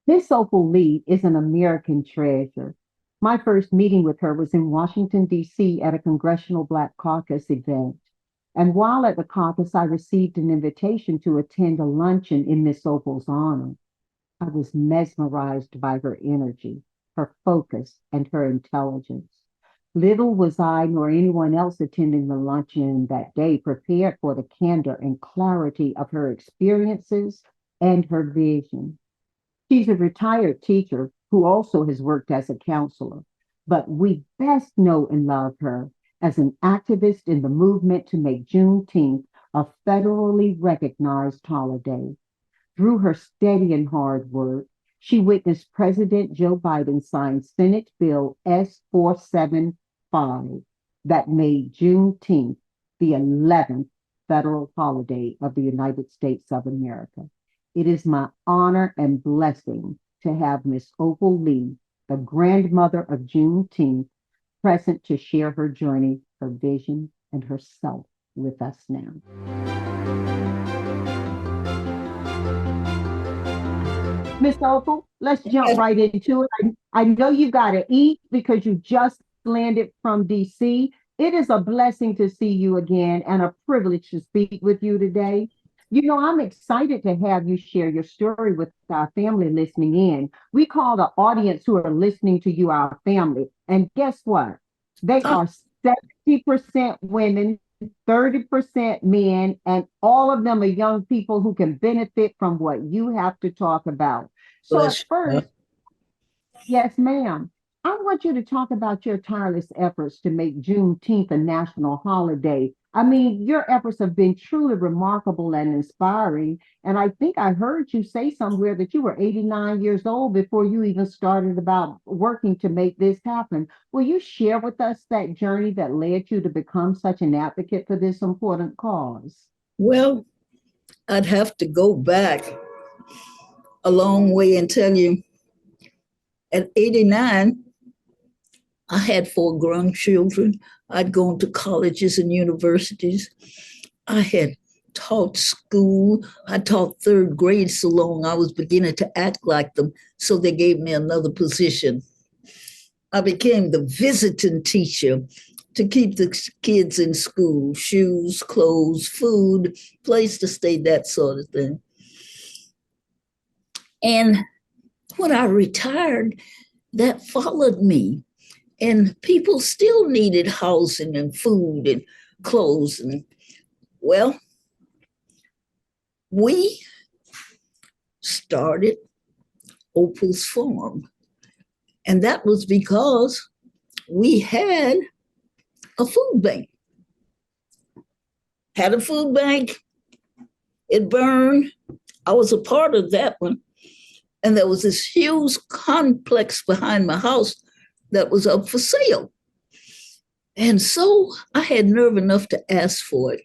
Miss Opal Lee is an American treasure. My first meeting with her was in Washington, D.C. at a Congressional Black Caucus event. And while at the caucus, I received an invitation to attend a luncheon in Miss Opal's honor. I was mesmerized by her energy, her focus, and her intelligence. Little was I nor anyone else attending the luncheon that day prepared for the candor and clarity of her experiences and her vision. She's a retired teacher who also has worked as a counselor, but we best know and love her as an activist in the movement to make Juneteenth a federally recognized holiday. Through her steady and hard work, she witnessed President Joe Biden sign Senate Bill S 475 that made Juneteenth the 11th federal holiday of the United States of America. It is my honor and blessing to have Miss Opal Lee, the grandmother of Juneteenth, present to share her journey, her vision, and herself with us now. Miss Opal, let's jump right into it. I know you got to eat because you just landed from DC. It is a blessing to see you again and a privilege to speak with you today. You know, I'm excited to have you share your story with our family listening in. We call the audience who are listening to you our family. And guess what? They are 70% women, 30% men, and all of them are young people who can benefit from what you have to talk about. So, at Bless you. first, yes, ma'am. I want you to talk about your tireless efforts to make Juneteenth a national holiday. I mean, your efforts have been truly remarkable and inspiring. And I think I heard you say somewhere that you were 89 years old before you even started about working to make this happen. Will you share with us that journey that led you to become such an advocate for this important cause? Well, I'd have to go back a long way and tell you at 89, I had four grown children. I'd gone to colleges and universities. I had taught school. I taught third grade so long I was beginning to act like them. So they gave me another position. I became the visiting teacher to keep the kids in school, shoes, clothes, food, place to stay, that sort of thing. And when I retired, that followed me. And people still needed housing and food and clothes. And well, we started Opal's Farm. And that was because we had a food bank. Had a food bank, it burned. I was a part of that one. And there was this huge complex behind my house that was up for sale. And so I had nerve enough to ask for it.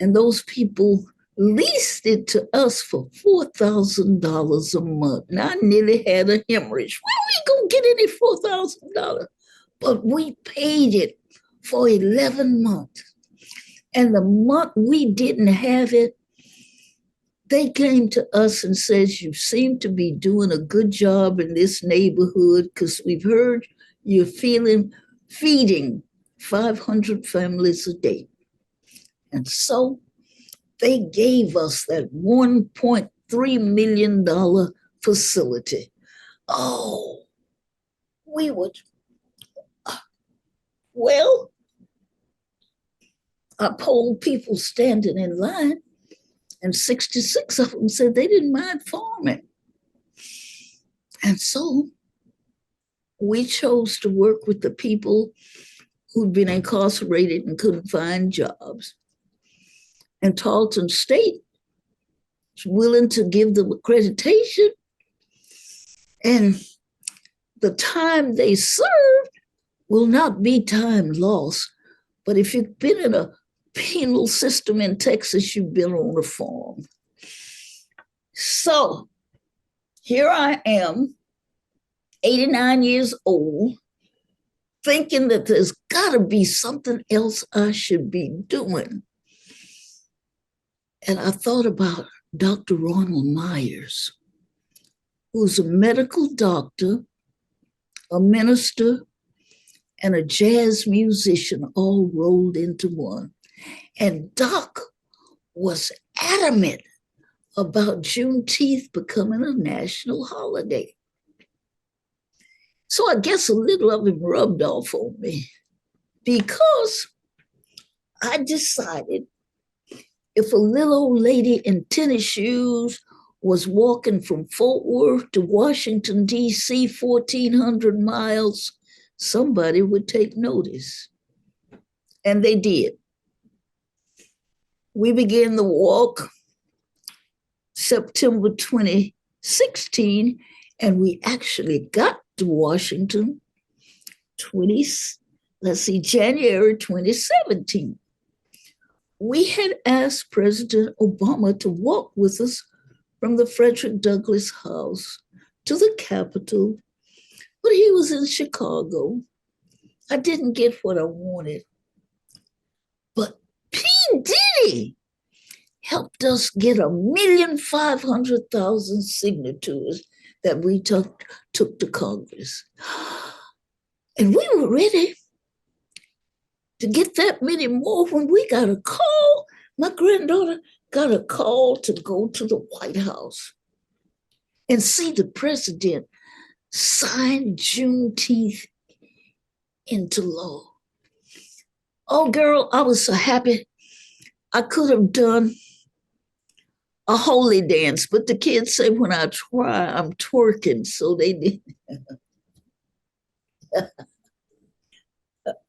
And those people leased it to us for $4,000 a month. And I nearly had a hemorrhage. Where are we going to get any $4,000? But we paid it for 11 months. And the month we didn't have it, they came to us and says, you seem to be doing a good job in this neighborhood because we've heard you're feeding 500 families a day. And so they gave us that $1.3 million facility. Oh, we would, well, I polled people standing in line, and 66 of them said they didn't mind farming. And so we chose to work with the people who'd been incarcerated and couldn't find jobs. And Tarleton State was willing to give them accreditation. And the time they served will not be time lost. But if you've been in a penal system in Texas, you've been on a farm. So here I am, 89 years old, thinking that there's got to be something else I should be doing. And I thought about Dr. Ronald Myers, who's a medical doctor, a minister, and a jazz musician all rolled into one. And Doc was adamant about Juneteenth becoming a national holiday. So I guess a little of him rubbed off on me because I decided if a little old lady in tennis shoes was walking from Fort Worth to Washington, D.C., 1,400 miles, somebody would take notice. And they did. We began the walk September 2016, and we actually got to Washington January 2017. We had asked President Obama to walk with us from the Frederick Douglass House to the Capitol, but he was in Chicago. I didn't get what I wanted. But P. Diddy helped us get 1,500,000 signatures that we took to Congress. And we were ready to get that many more when we got a call. My granddaughter got a call to go to the White House and see the president sign Juneteenth into law. Oh, girl, I was so happy. I could have done a holy dance, but the kids say when I try, I'm twerking, so they did.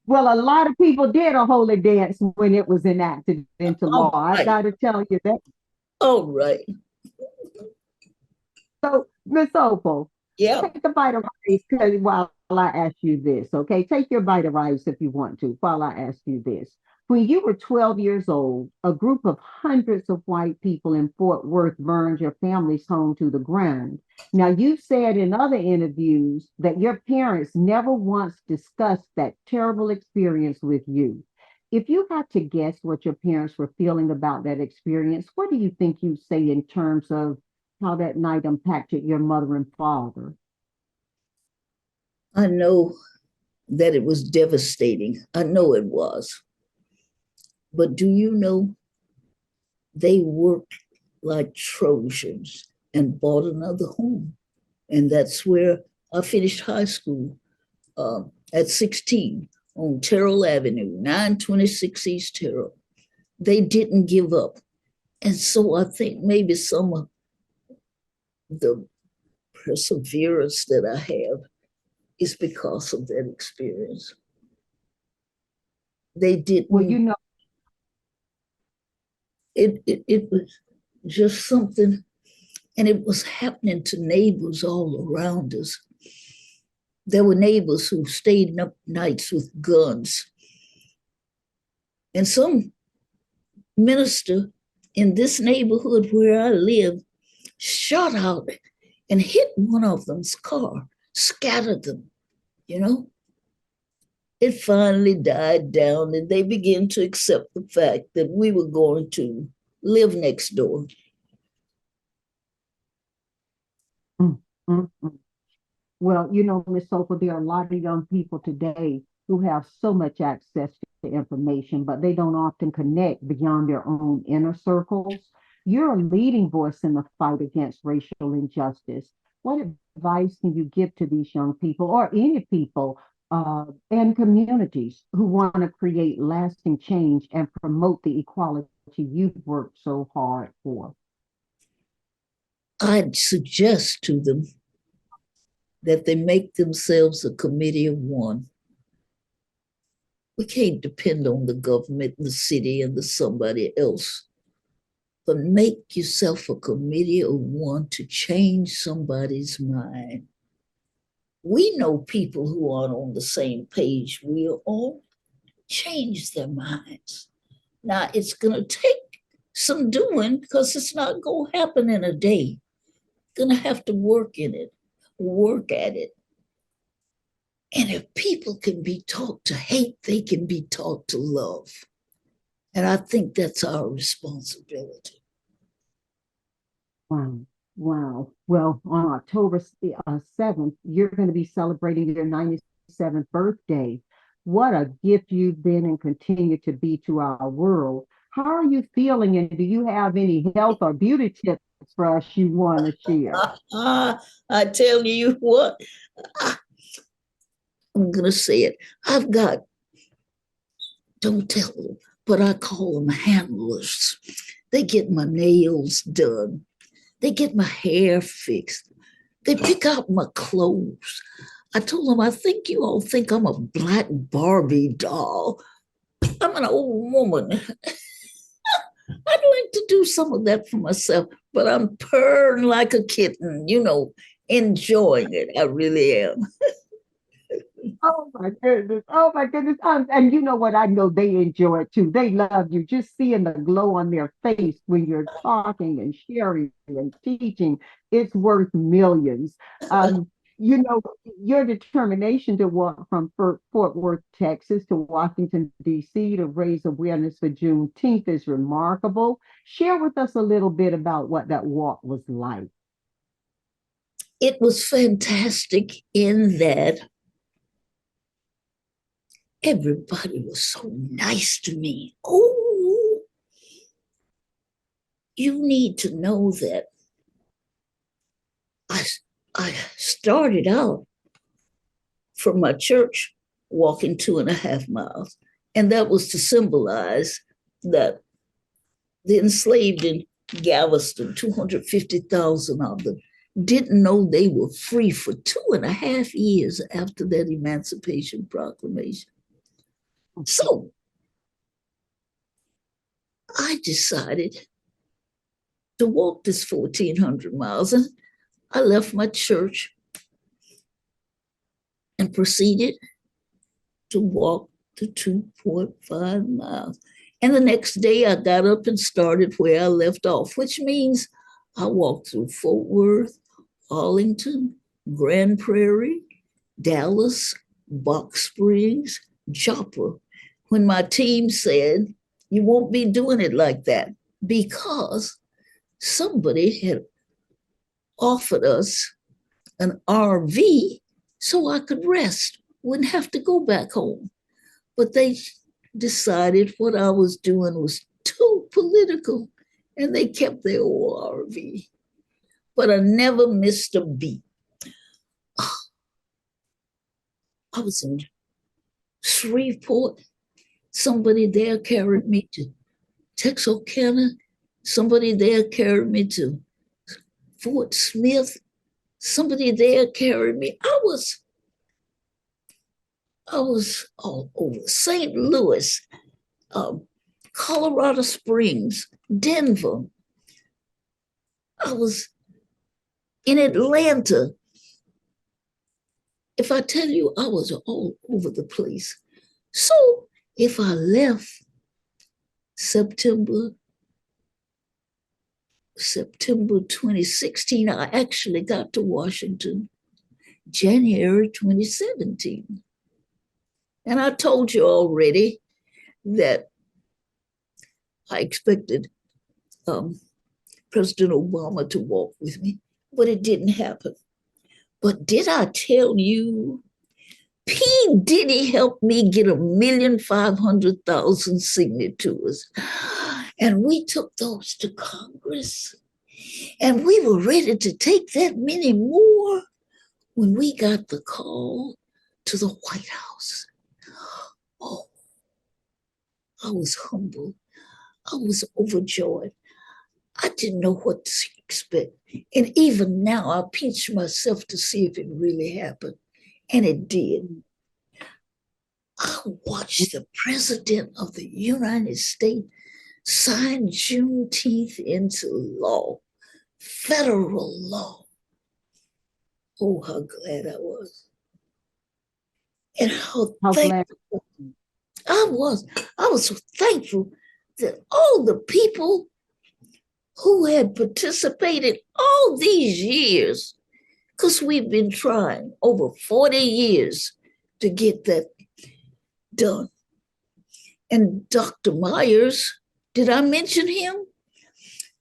Well, a lot of people did a holy dance when it was enacted into law. Right. I got to tell you that. All right. So, Miss Opal, Yeah. take a bite of rice while I ask you this, okay? Take your bite of rice if you want to while I ask you this. When you were 12 years old, a group of hundreds of white people in Fort Worth burned your family's home to the ground. Now, you've said in other interviews that your parents never once discussed that terrible experience with you. If you had to guess what your parents were feeling about that experience, what do you think you'd say in terms of how that night impacted your mother and father? I know that it was devastating. I know it was. But do you know they worked like Trojans and bought another home? And that's where I finished high school at 16 on Terrell Avenue, 926 East Terrell. They didn't give up. And so I think maybe some of the perseverance that I have is because of that experience. They didn't. Well, you know, it was just something, and it was happening to neighbors all around us. There were neighbors who stayed up nights with guns. And some minister in this neighborhood where I live shot out and hit one of them's car, scattered them, you know. It finally died down, and they began to accept the fact that we were going to live next door. mm, mm, mm. Well, you know, Miss Opal, there are a lot of young people today who have so much access to information, but they don't often connect beyond their own inner circles. You're a leading voice in the fight against racial injustice. What advice can you give to these young people or any people and communities who want to create lasting change and promote the equality you've worked so hard for? I'd suggest to them that they make themselves a committee of one. We can't depend on the government, the city, and the somebody else. But make yourself a committee of one to change somebody's mind. We know people who aren't on the same page we are on. Change their minds. Now, it's going to take some doing because it's not going to happen in a day. Going to have to work at it. And if people can be taught to hate, they can be taught to love. And I think that's our responsibility. Wow. Wow. Well, on October 7th, you're going to be celebrating your 97th birthday. What a gift you've been and continue to be to our world. How are you feeling? And do you have any health or beauty tips for us you want to share? I tell you what, I'm going to say it. I've got, don't tell them, but I call them handlers. They get my nails done, they get my hair fixed, they pick out my clothes. I told them, I think you all think I'm a black Barbie doll. I'm an old woman. I'd like to do some of that for myself, but I'm purring like a kitten, enjoying it. I really am. Oh my goodness. Oh my goodness. And you know what? I know they enjoy it too. They love you. Just seeing the glow on their face when you're talking and sharing and teaching, it's worth millions. Um, your determination to walk from Fort Worth, Texas to Washington, D.C. to raise awareness for Juneteenth is remarkable. Share with us a little bit about what that walk was like. It was fantastic in that everybody was so nice to me. Oh, you need to know that I, I started out from my church walking 2.5 miles. And that was to symbolize that the enslaved in Galveston, 250,000 of them, didn't know they were free for 2.5 years after that Emancipation Proclamation. So I decided to walk this 1,400 miles, and I left my church and proceeded to walk the 2.5 miles. And the next day I got up and started where I left off, which means I walked through Fort Worth, Arlington, Grand Prairie, Dallas, Box Springs, Joplin, when my team said, you won't be doing it like that, because somebody had offered us an RV so I could rest, wouldn't have to go back home. But they decided what I was doing was too political, and they kept their old RV. But I never missed a beat. I was in Shreveport. Somebody there carried me to Texarkana. Somebody there carried me to Fort Smith. Somebody there carried me. I was all over St. Louis, Colorado Springs, Denver. I was in Atlanta. If I tell you, I was all over the place. So if I left September 2016, I actually got to Washington January 2017. And I told you already that I expected President Obama to walk with me, but it didn't happen. But did I tell you, P. Diddy helped me get 1,500,000 signatures. And we took those to Congress. And we were ready to take that many more when we got the call to the White House. Oh, I was humbled. I was overjoyed. I didn't know what to expect. And even now, I pinch myself to see if it really happened. And it did. I watched the President of the United States sign Juneteenth into law, federal law. Oh, how glad I was. And how thankful I was. I was so thankful that all the people who had participated all these years, because we've been trying over 40 years to get that done. And Dr. Myers, did I mention him?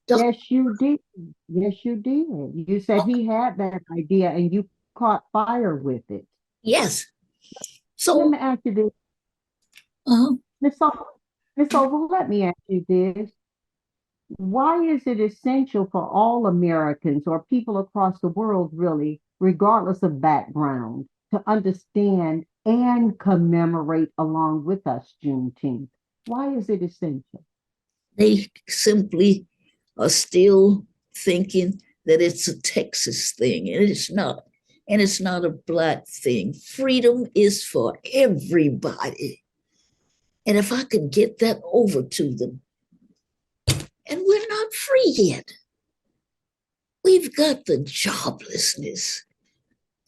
Yes, you did. Yes, you did. You said he had that idea and you caught fire with it. Yes. Let So, me ask you this, uh, Miss Oval. Miss Oval, let me ask you this. Why is it essential for all Americans or people across the world, really, regardless of background, to understand and commemorate along with us Juneteenth? Why is it essential? they simply are still thinking that it's a Texas thing, and it's not. And it's not a Black thing. Freedom is for everybody. And if I could get that over to them, and we're not free yet. We've got the joblessness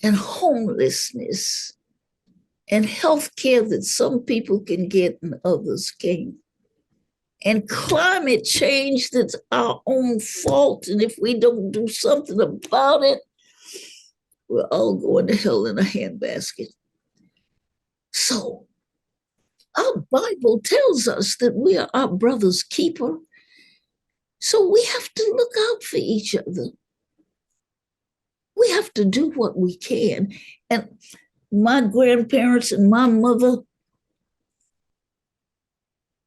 and homelessness and health care that some people can get and others can't. And climate change that's our own fault. And if we don't do something about it, we're all going to hell in a handbasket. So our Bible tells us that we are our brother's keeper. So we have to look out for each other. We have to do what we can. And my grandparents and my mother,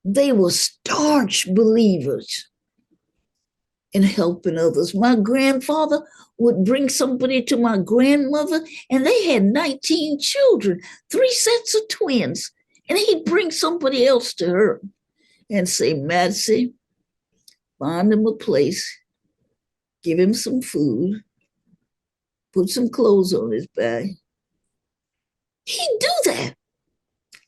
they were staunch believers in helping others. My grandfather would bring somebody to my grandmother, and they had 19 children, 3 sets of twins. And he'd bring somebody else to her and say, Matsy, find him a place, give him some food, put some clothes on his back. He'd do that.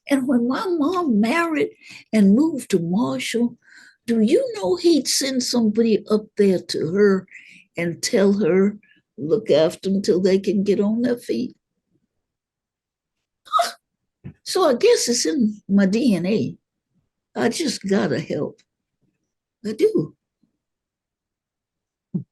And when my mom married and moved to Marshall, do you know he'd send somebody up there to her and tell her, look after them till they can get on their feet? So I guess it's in my DNA. I just gotta help. I do.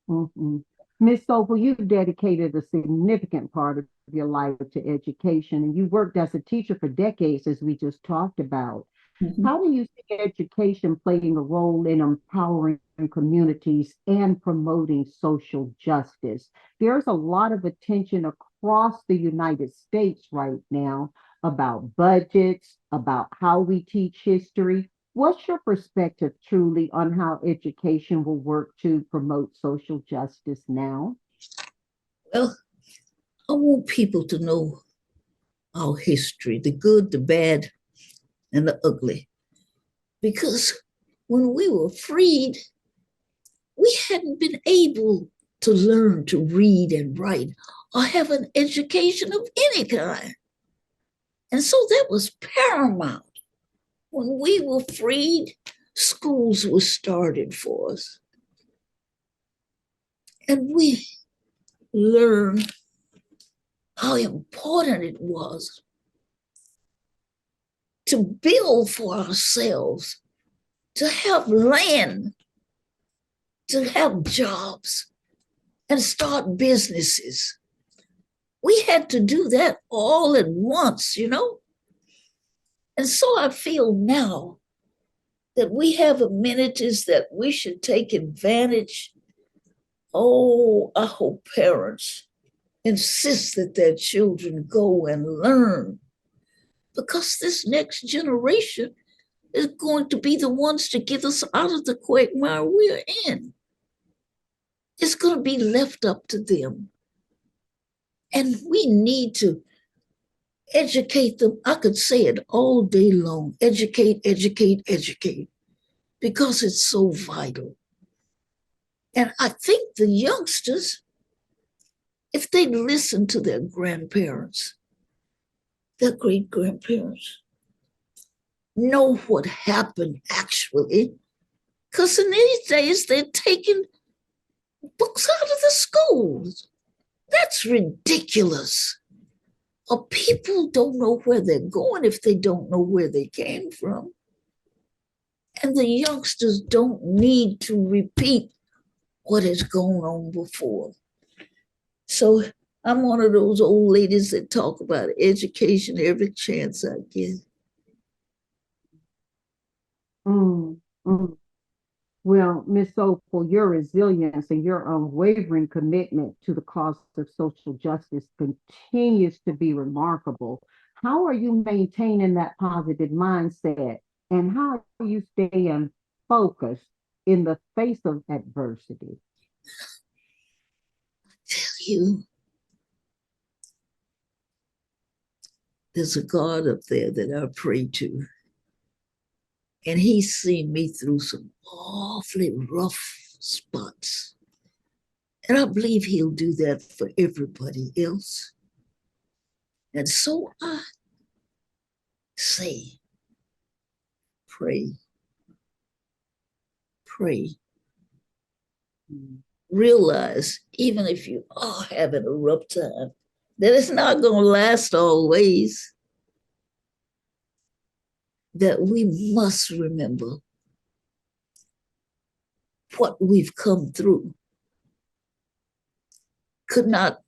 Mhm. Miss Opal, you've dedicated a significant part of your life to education, and you worked as a teacher for decades, as we just talked about. Mhm. How do you see education playing a role in empowering communities and promoting social justice? There's a lot of attention across the United States right now about budgets, about how we teach history. What's your perspective truly on how education will work to promote social justice now? Well, I want people to know our history, the good, the bad, and the ugly. Because when we were freed, we hadn't been able to learn to read and write or have an education of any kind. And so that was paramount. When we were freed, schools were started for us. And we learned how important it was to build for ourselves, to have land, to have jobs, and start businesses. We had to do that all at once, you know? And so I feel now that we have amenities that we should take advantage. Oh, I hope parents insist that their children go and learn, because this next generation is going to be the ones to get us out of the quagmire we're in. It's going to be left up to them. And we need to educate them. I could say it all day long: educate, educate, educate, because it's so vital. And I think the youngsters, if they listen to their grandparents, their great grandparents, know what happened actually, because in these days they're taking books out of the schools. That's ridiculous. People don't know where they're going if they don't know where they came from. And the youngsters don't need to repeat what has gone on before. So I'm one of those old ladies that talk about education every chance I get. Mm, mm. Well, Miss Opal, your resilience and your unwavering commitment to the cause of social justice continues to be remarkable. How are you maintaining that positive mindset? And how are you staying focused in the face of adversity? You, there's a God up there that I pray to, and he's seen me through some awfully rough spots. And I believe he'll do that for everybody else. And so I say, pray, pray. Realize, even if you are having a rough time, that it's not going to last always. That we must remember what we've come through could not,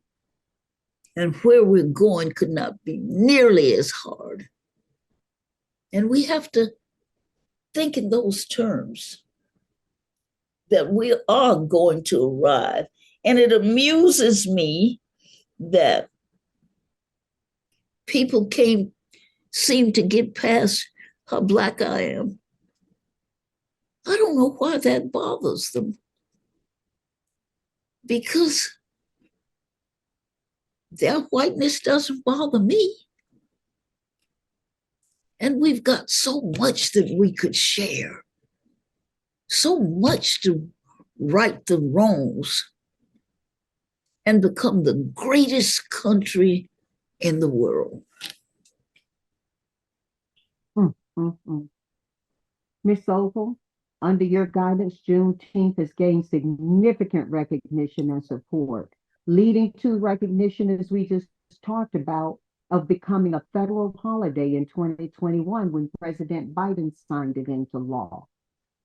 and where we're going could not be nearly as hard. And we have to think in those terms that we are going to arrive. And it amuses me that people can't seem to get past how Black I am. I don't know why that bothers them. Because their whiteness doesn't bother me. And we've got so much that we could share, so much to right the wrongs and become the greatest country in the world. Miss Opal, under your guidance, Juneteenth has gained significant recognition and support, leading to recognition, as we just talked about, of becoming a federal holiday in 2021 when President Biden signed it into law.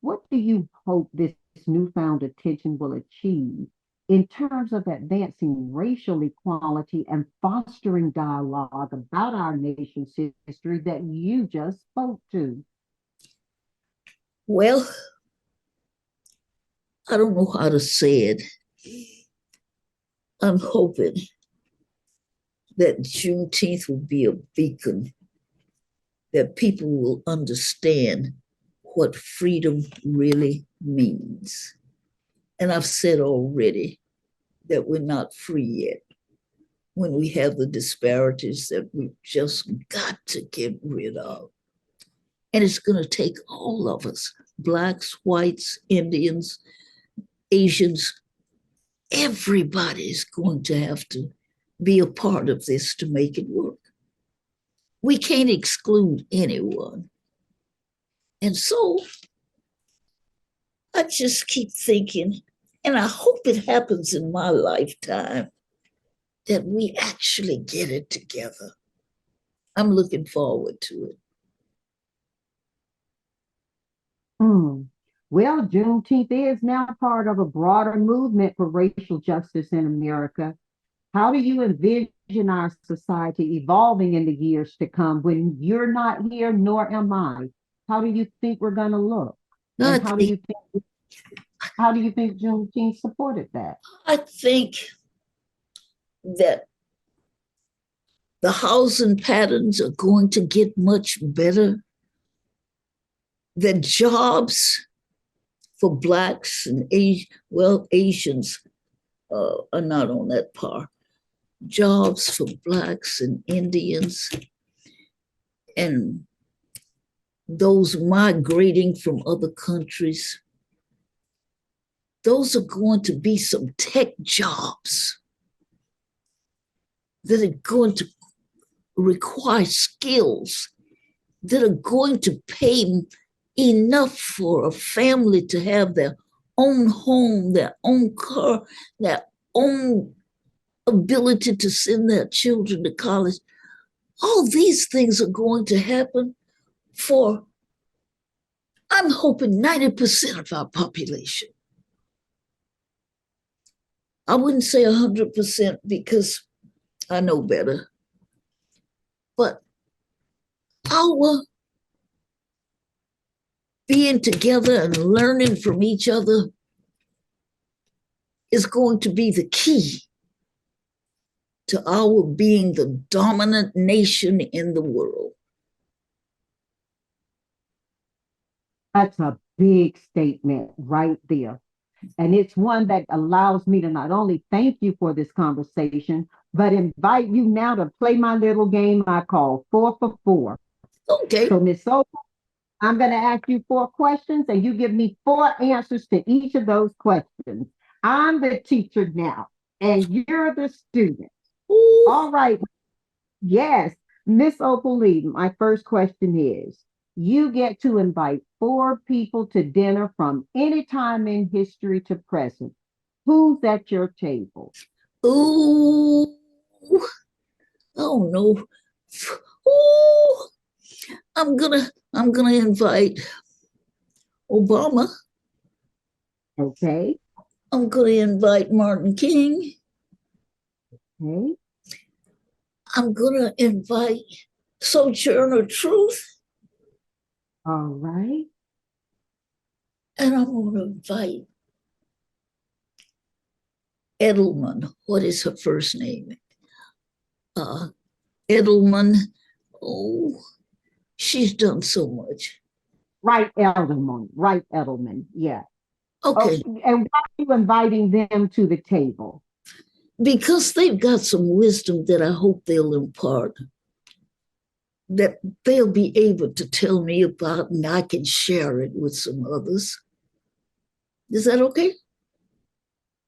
What do you hope this newfound attention will achieve in terms of advancing racial equality and fostering dialogue about our nation's history that you just spoke to? Well, I don't know how to say it. I'm hoping that Juneteenth will be a beacon, that people will understand what freedom really means. And I've said already that we're not free yet when we have the disparities that we've just got to get rid of. And it's going to take all of us, Blacks, whites, Indians, Asians, everybody's going to have to be a part of this to make it work. We can't exclude anyone. And so I just keep thinking, and I hope it happens in my lifetime, that we actually get it together. I'm looking forward to it. Well, Juneteenth is now part of a broader movement for racial justice in America. How do you envision our society evolving in the years to come when you're not here, nor am I? How do you think we're going to look? And how do you think Juneteenth supported that? I think that the housing patterns are going to get much better. The jobs for Blacks and Asians are not on that par. Jobs for Blacks and Indians and those migrating from other countries, those are going to be some tech jobs that are going to require skills that are going to pay enough for a family to have their own home, their own car, their own ability to send their children to college. All these things are going to happen for, I'm hoping, 90% of our population. I wouldn't say 100% because I know better. But our being together and learning from each other is going to be the key to our being the dominant nation in the world. That's a big statement right there. And it's one that allows me to not only thank you for this conversation, but invite you now to play my little game I call 4 for 4. Okay. So, Miss Opal, I'm going to ask you 4 questions and you give me 4 answers to each of those questions. I'm the teacher now, and you're the student. Ooh. All right. Yes. Miss Opal Lee, my first question is, you get to invite 4 people to dinner from any time in history to present. Who's at your table? Ooh. Oh no. Ooh. I'm gonna invite Obama. Okay. I'm gonna invite Martin King. Okay. I'm gonna invite Sojourner Truth. All right. And I'm gonna invite Edelman. What is her first name? Edelman. Oh, she's done so much. Right, Edelman. Right, Edelman. Yeah. Okay. Oh, and why are you inviting them to the table? Because they've got some wisdom that I hope they'll impart, that they'll be able to tell me about, and I can share it with some others. Is that okay?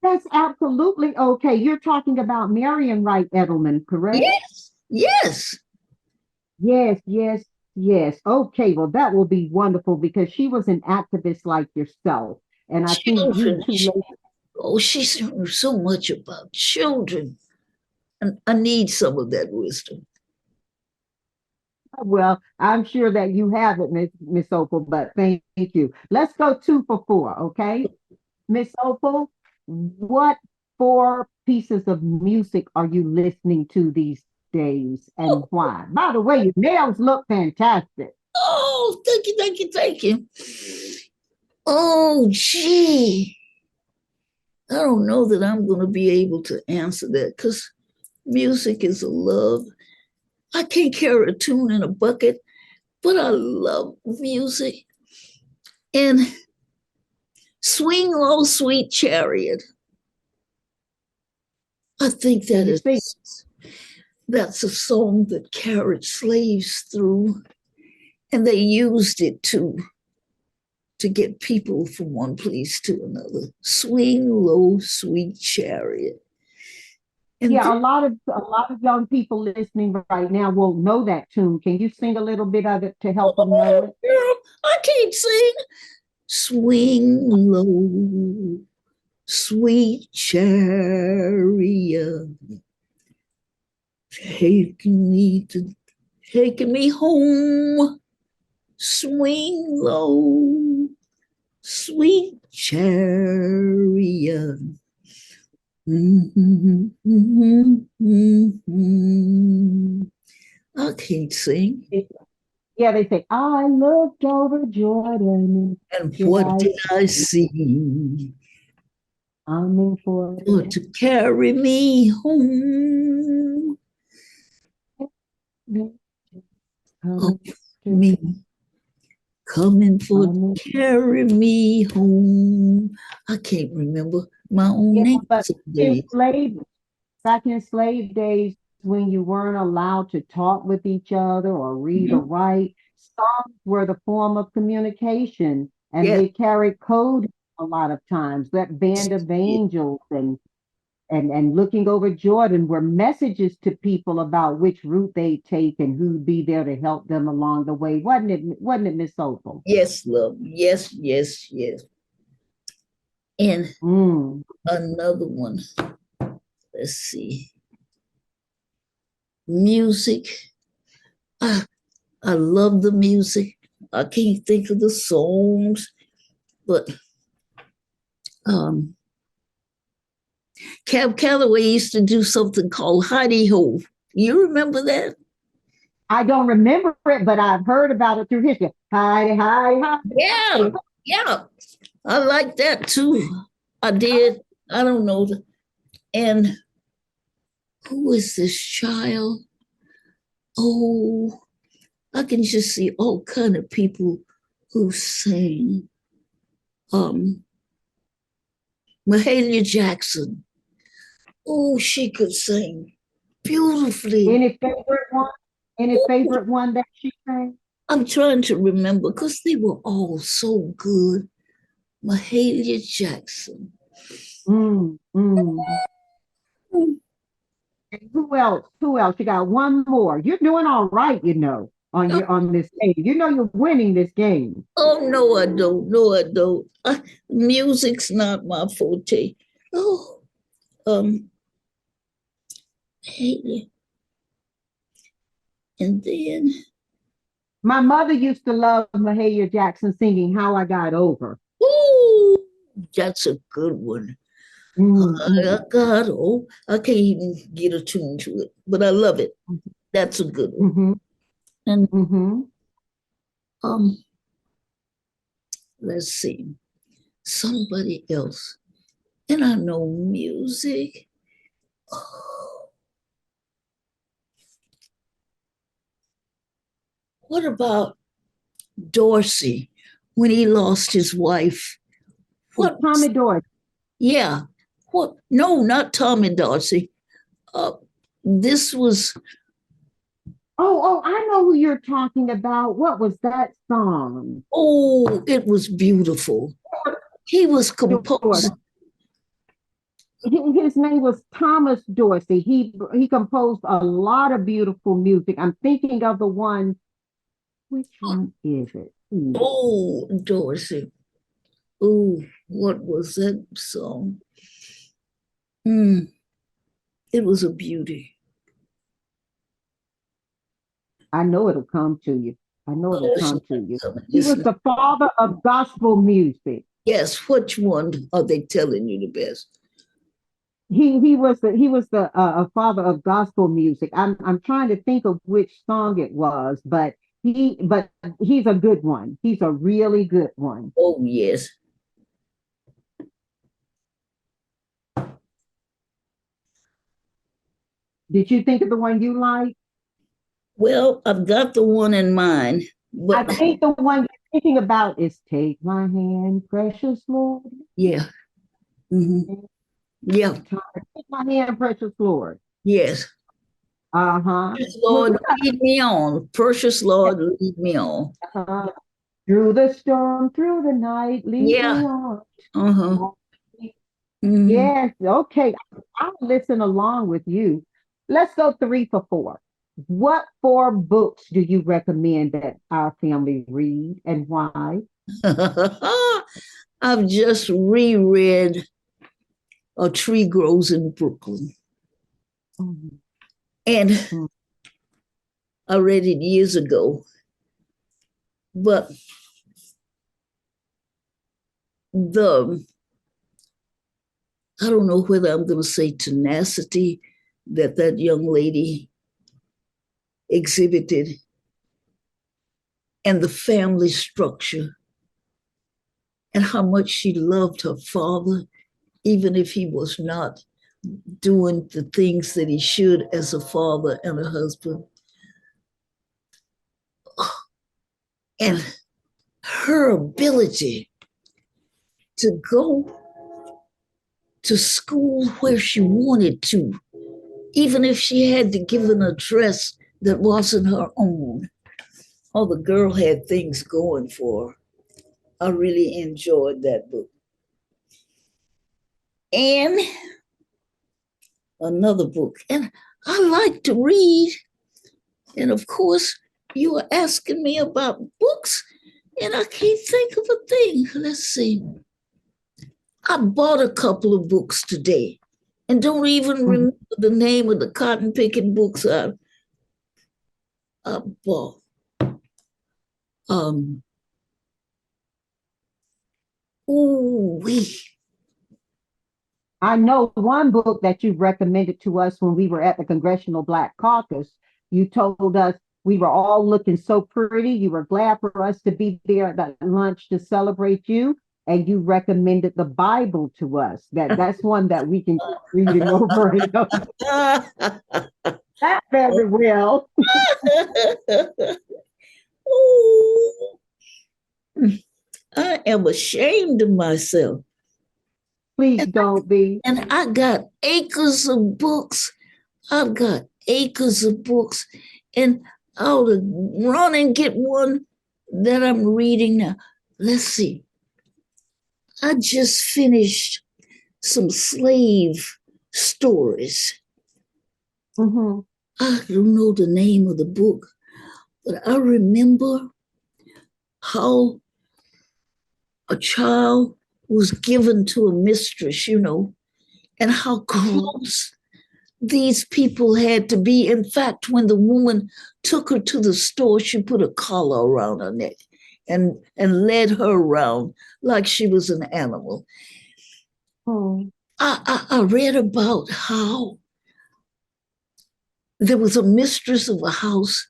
That's absolutely okay. You're talking about Marion Wright Edelman, correct? Yes. Yes. Yes, yes, yes. Okay, well, that will be wonderful because she was an activist like yourself. And I think you Children. two ladies. Oh, she's learned so much about children. And I need some of that wisdom. Well, I'm sure that you have it, Miss Opal, but thank you. Let's go 2 for 4, okay? Miss Opal, what 4 pieces of music are you listening to these days and why? By the way, your nails look fantastic. Oh, thank you, thank you, thank you. Oh, gee. I don't know that I'm going to be able to answer that because music is a love. I can't carry a tune in a bucket, but I love music. And Swing Low, Sweet Chariot. I think that's a song that carried slaves through, and they used it to get people from one place to another. Swing Low, Sweet Chariot. And Yeah, a lot of young people listening right now will know that tune. Can you sing a little bit of it to help them know it? Girl, I can't sing. Swing low, sweet chariot, taking me home. Swing low, sweet chariot. Mm-hmm, mm-hmm, mm-hmm. I can't sing. Yeah, they say, I looked over Jordan. And what did I see? Coming for To carry me home. Oh, me coming for to carry me home. I can't remember my own name. But back in slave days, when you weren't allowed to talk with each other or read or write, songs were the form of communication, and they carried code a lot of times. That band of angels and looking over Jordan were messages to people about which route they take and who'd be there to help them along the way. Wasn't it, Miss Opal? Yes, love. Yes, yes, yes. And another one. Let's see. Music. I love the music. I can't think of the songs, but Cab Calloway used to do something called Heidi Ho. You remember that? I don't remember it, but I've heard about it through history. Hi, hi, hi. Yeah, yeah. I like that too. I did. I don't know. And who is this child? Oh, I can just see all kind of people who sing. Um, Mahalia Jackson. Oh, she could sing beautifully. Any favorite one? Any Oh, favorite one that she sang? I'm trying to remember because they were all so good. Mahalia Jackson. Mm, mm. And who else? Who else? You got one more. You're doing all right, on this game. You know you're winning this game. Oh no, I don't. No, I don't. Music's not my forte. Oh, um, hey, and then My mother used to love Mahalia Jackson singing "How I Got Over." ooh, that's a good one. Mm, I got oh, I can't even get a tune to it, but I love it. That's a good one. mm-hmm, And mm-hmm. um, let's see, somebody else. And I know music. Oh, what about Dorsey when he lost his wife? What? Tommy Dorsey. Yeah. What? No, not Tommy Dorsey. Uh, this was, Oh, I know who you're talking about. What was that song? oh, it was beautiful. He was Dorsey. composing. His name was Thomas Dorsey. He composed a lot of beautiful music. I'm thinking of the one. Which one is it? Oh, Dorsey. Oh, what was that song? Mm, it was a beauty. I know it'll come to you. I know it'll Oh, come to you. He it's was not, the father of gospel music. yes, which one are they telling you the best? He was the a father of gospel music. I'm trying to think of which song it was, but he's a good one. He's a really good one. Oh, yes. Did you think of the one you like? Well, I've got the one in mind, I but think the one you're thinking about is "Take My Hand, Precious Lord." yeah. Mhm. Yeah. Take my hand, precious Lord. Yes. Uh-huh. Precious Lord, lead me on. Precious Lord, lead me on. Uh, through the storm, through the night, lead Yeah. me on. Uh-huh. Mhm. Yes, okay. I'll listen along with you. Let's go 3 for 4. What 4 books do you recommend that our family read and why? I've just reread A Tree Grows in Brooklyn. Mhm. And I read it years ago. But the, I don't know whether I'm going to say tenacity that that young lady exhibited and the family structure and how much she loved her father, even if he was not doing the things that he should as a father and a husband. And her ability to go to school where she wanted to, even if she had to give an address that wasn't her own. Oh, the girl had things going for her. I really enjoyed that book. And another book. And I like to read. And of course, you were asking me about books, and I can't think of a thing. Let's see. I bought a couple of books today and don't even Mhm. remember the name of the cotton picking books I bought. Um, ooh, wee. I know one book that you recommended to us when we were at the Congressional Black Caucus. You told us We were all looking so pretty. You were glad for us to be there at that lunch to celebrate you. And you recommended the Bible to us. That's one that we can keep reading over and over. That very well. Ooh, I am ashamed of myself. Please don't be. And I got acres of books. I've got acres of books. And I'll run and get one that I'm reading now. Let's see. I just finished some slave stories. Mm-hmm. I don't know the name of the book, but I remember how a child was given to a mistress, and how close these people had to be. In fact, when the woman took her to the store, she put a collar around her neck and led her around like she was an animal. Oh. I read about how there was a mistress of a house,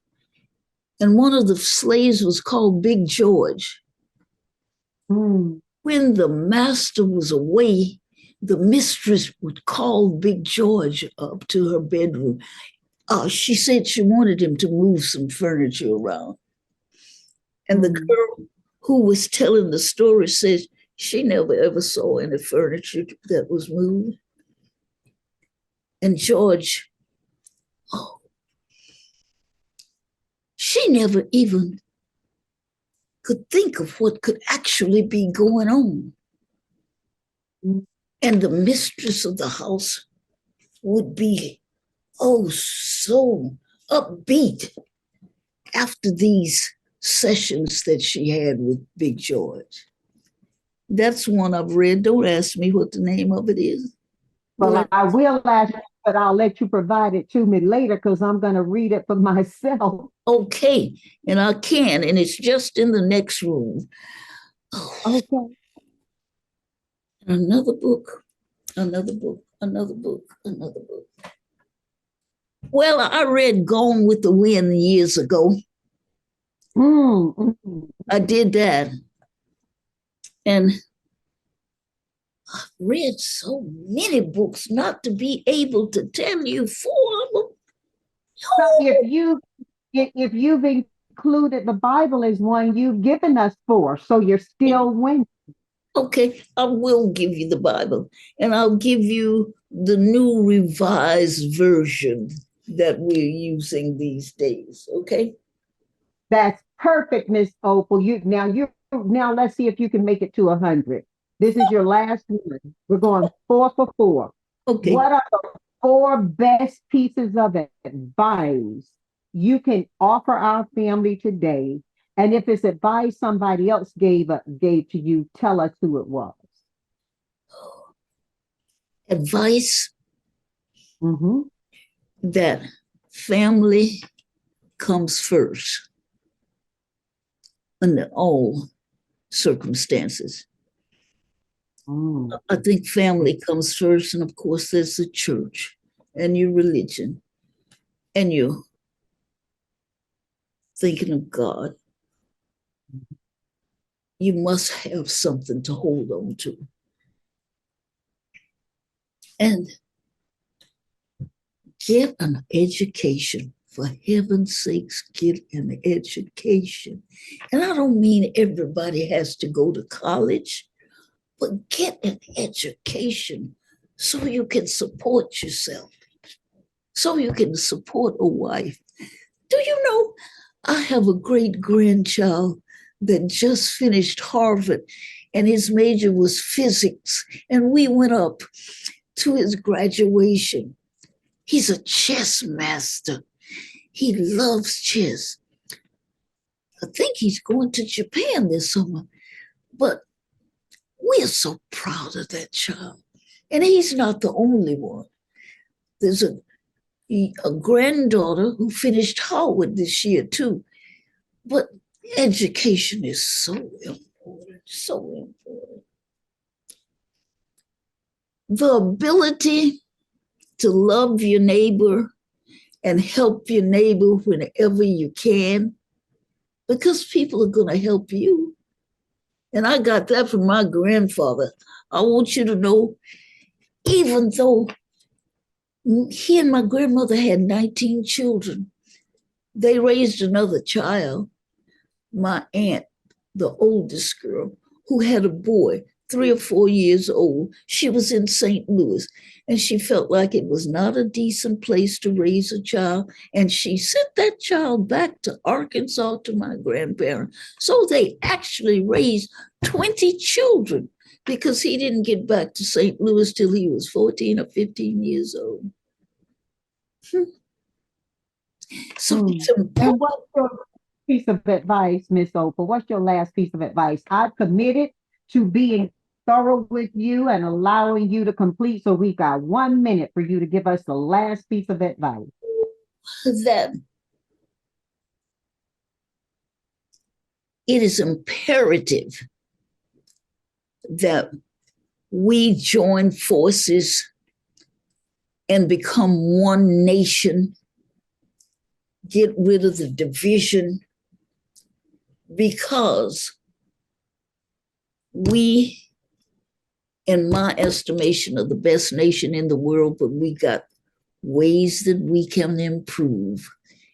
and one of the slaves was called Big George. Mm. When the master was away, the mistress would call Big George up to her bedroom. She said she wanted him to move some furniture around. And the girl who was telling the story says she never ever saw any furniture that was moved. And George, she never even could think of what could actually be going on. And the mistress of the house would be, so upbeat after these sessions that she had with Big George. That's one I've read. Don't ask me what the name of it is. Well, I will ask you, but I'll let you provide it to me later because I'm going to read it for myself. Okay, and I can, and it's just in the next room. Okay. Another book, another book, another book, another book. Well, I read Gone with the Wind years ago. I did that. And I've read so many books not to be able to tell you 4 of them. So if you've included the Bible as one, you've given us 4, so you're still winning. Okay, I will give you the Bible, and I'll give you the new revised version that we're using these days. Okay. That's perfect, Miss Opal. Now let's see if you can make it to 100. This is your last one. We're going 4 for 4. Okay. What are the 4 best pieces of advice you can offer our family today? And if it's advice somebody else gave to you, tell us who it was. Advice that family comes first under all circumstances. I think family comes first, and of course, there's the church and your religion, and you're thinking of God. You must have something to hold on to. And get an education. For heaven's sakes, get an education. And I don't mean everybody has to go to college, but get an education so you can support yourself, so you can support a wife. Do you know, I have a great grandchild that just finished Harvard, and his major was physics, and we went up to his graduation. He's a chess master. He loves chess. I think he's going to Japan this summer, but we're so proud of that child. And he's not the only one. There's a granddaughter who finished Howroyd this year too. But education is so important, so important. The ability to love your neighbor and help your neighbor whenever you can, because people are going to help you. And I got that from my grandfather. I want you to know, even though he and my grandmother had 19 children, they raised another child, my aunt, the oldest girl, who had a boy, 3 or 4 years old. She was in St. Louis, and she felt like it was not a decent place to raise a child. And she sent that child back to Arkansas to my grandparents. So they actually raised 20 children because he didn't get back to St. Louis till he was 14 or 15 years old. So it's important. And what's your piece of advice, Miss Opal? What's your last piece of advice? I've committed to being thorough with you and allowing you to complete. So we've got 1 minute for you to give us the last piece of advice. That it is imperative that we join forces and become one nation, get rid of the division, because we, in my estimation, are the best nation in the world, but we got ways that we can improve.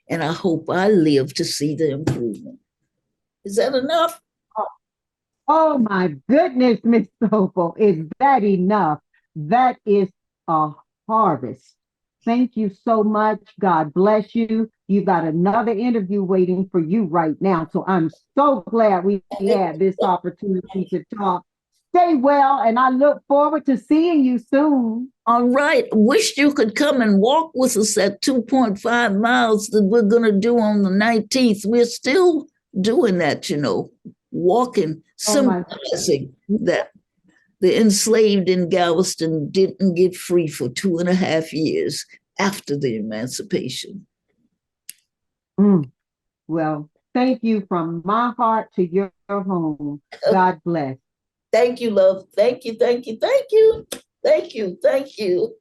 And I hope I live to see the improvement. Is that enough? Oh my goodness, Miss Opal, is that enough? That is a harvest. Thank you so much. God bless you. You got another interview waiting for you right now. So I'm so glad we had this opportunity to talk. Stay well, and I look forward to seeing you soon. All right. Wish you could come and walk with us at 2.5 miles that we're going to do on the 19th. We're still doing that, walking, symbolizing that the enslaved in Galveston didn't get free for 2.5 years after the emancipation. Well, thank you from my heart to your home. God bless. Thank you, love. Thank you, thank you, thank you. Thank you, thank you.